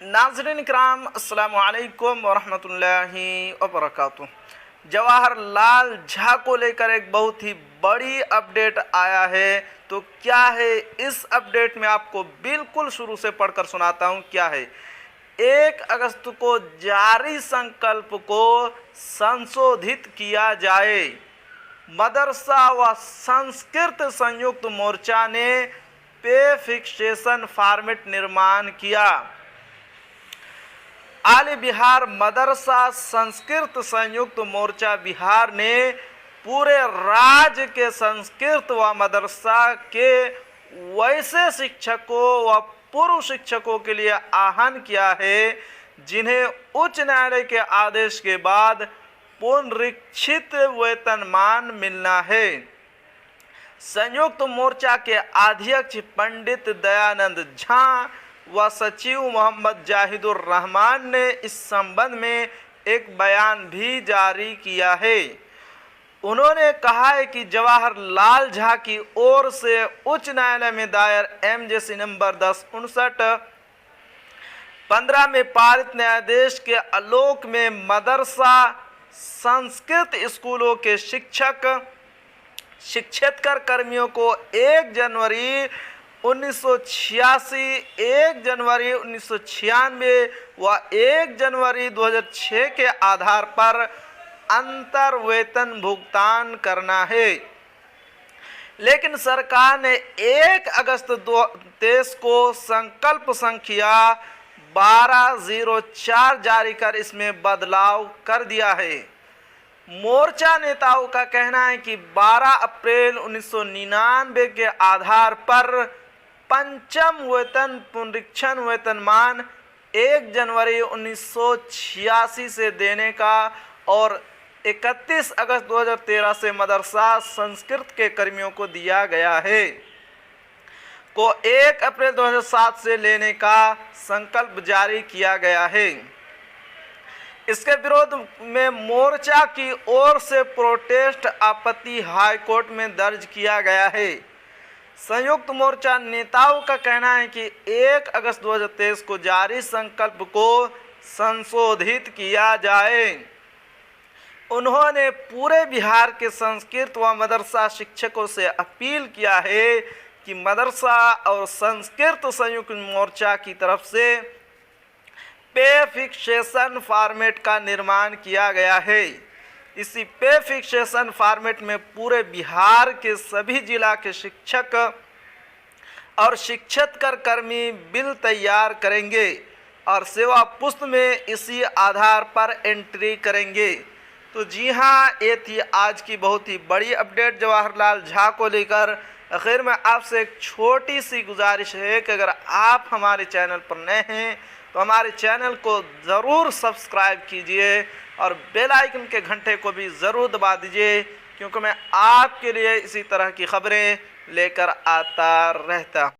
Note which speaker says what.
Speaker 1: नाज़रीन इकराम, अस्सलामु अलैकुम वरहमतुल्लाहि वबरकातुहू। जवाहरलाल झा को लेकर एक बहुत ही बड़ी अपडेट आया है। तो क्या है इस अपडेट में, आपको बिल्कुल शुरू से पढ़कर सुनाता हूँ क्या है। 1 अगस्त को जारी संकल्प को संशोधित किया जाए। मदरसा व संस्कृत संयुक्त मोर्चा ने पे फिक्सेशन फॉर्मेट निर्माण किया। आली बिहार मदरसा संस्कृत संयुक्त मोर्चा बिहार ने पूरे राज्य के संस्कृत व मदरसा के वैसे शिक्षकों व पूर्व शिक्षकों के लिए आह्वान किया है जिन्हें उच्च न्यायालय के आदेश के बाद पुनरीक्षित वेतनमान मिलना है। संयुक्त मोर्चा के अध्यक्ष पंडित दयानंद झा व सचिव मोहम्मद जाहिदुर रहमान ने इस संबंध में एक बयान भी जारी किया है। उन्होंने कहा है कि जवाहरलाल झा की ओर से उच्च न्यायालय में दायर MJC नंबर 1059/15 में पारित न्यायाधीश के आलोक में मदरसा संस्कृत स्कूलों के शिक्षेतर कर्मियों को 1 जनवरी 1986, 1 जनवरी 1996 व 1 जनवरी 2006 के आधार पर अंतर वेतन भुगतान करना है। लेकिन सरकार ने 1 अगस्त 2023 को संकल्प संख्या 1204 जारी कर इसमें बदलाव कर दिया है। मोर्चा नेताओं का कहना है कि 12 अप्रैल 1999 के आधार पर पंचम वेतन पुनरीक्षण वेतनमान 1 जनवरी 1986 से देने का और 31 अगस्त 2013 से मदरसा संस्कृत के कर्मियों को दिया गया है को 1 अप्रैल 2007 से लेने का संकल्प जारी किया गया है। इसके विरोध में मोर्चा की ओर से प्रोटेस्ट आपत्ति हाईकोर्ट में दर्ज किया गया है। संयुक्त मोर्चा नेताओं का कहना है कि 1 अगस्त 2023 को जारी संकल्प को संशोधित किया जाए। उन्होंने पूरे बिहार के संस्कृत व मदरसा शिक्षकों से अपील किया है कि मदरसा और संस्कृत संयुक्त मोर्चा की तरफ से पे फिक्सेशन फॉर्मेट का निर्माण किया गया है। इसी पे फिक्सेशन फॉर्मेट में पूरे बिहार के सभी जिला के शिक्षक और शिक्षेतर कर्मी बिल तैयार करेंगे और सेवा पुस्त में इसी आधार पर एंट्री करेंगे। तो जी हाँ, ये थी आज की बहुत ही बड़ी अपडेट जवाहरलाल झा को लेकर। आखिर में आपसे एक छोटी सी गुजारिश है कि अगर आप हमारे चैनल पर नए हैं तो हमारे चैनल को ज़रूर सब्सक्राइब कीजिए और बेल आइकन के घंटे को भी ज़रूर दबा दीजिए, क्योंकि मैं आपके लिए इसी तरह की खबरें लेकर आता रहता हूँ।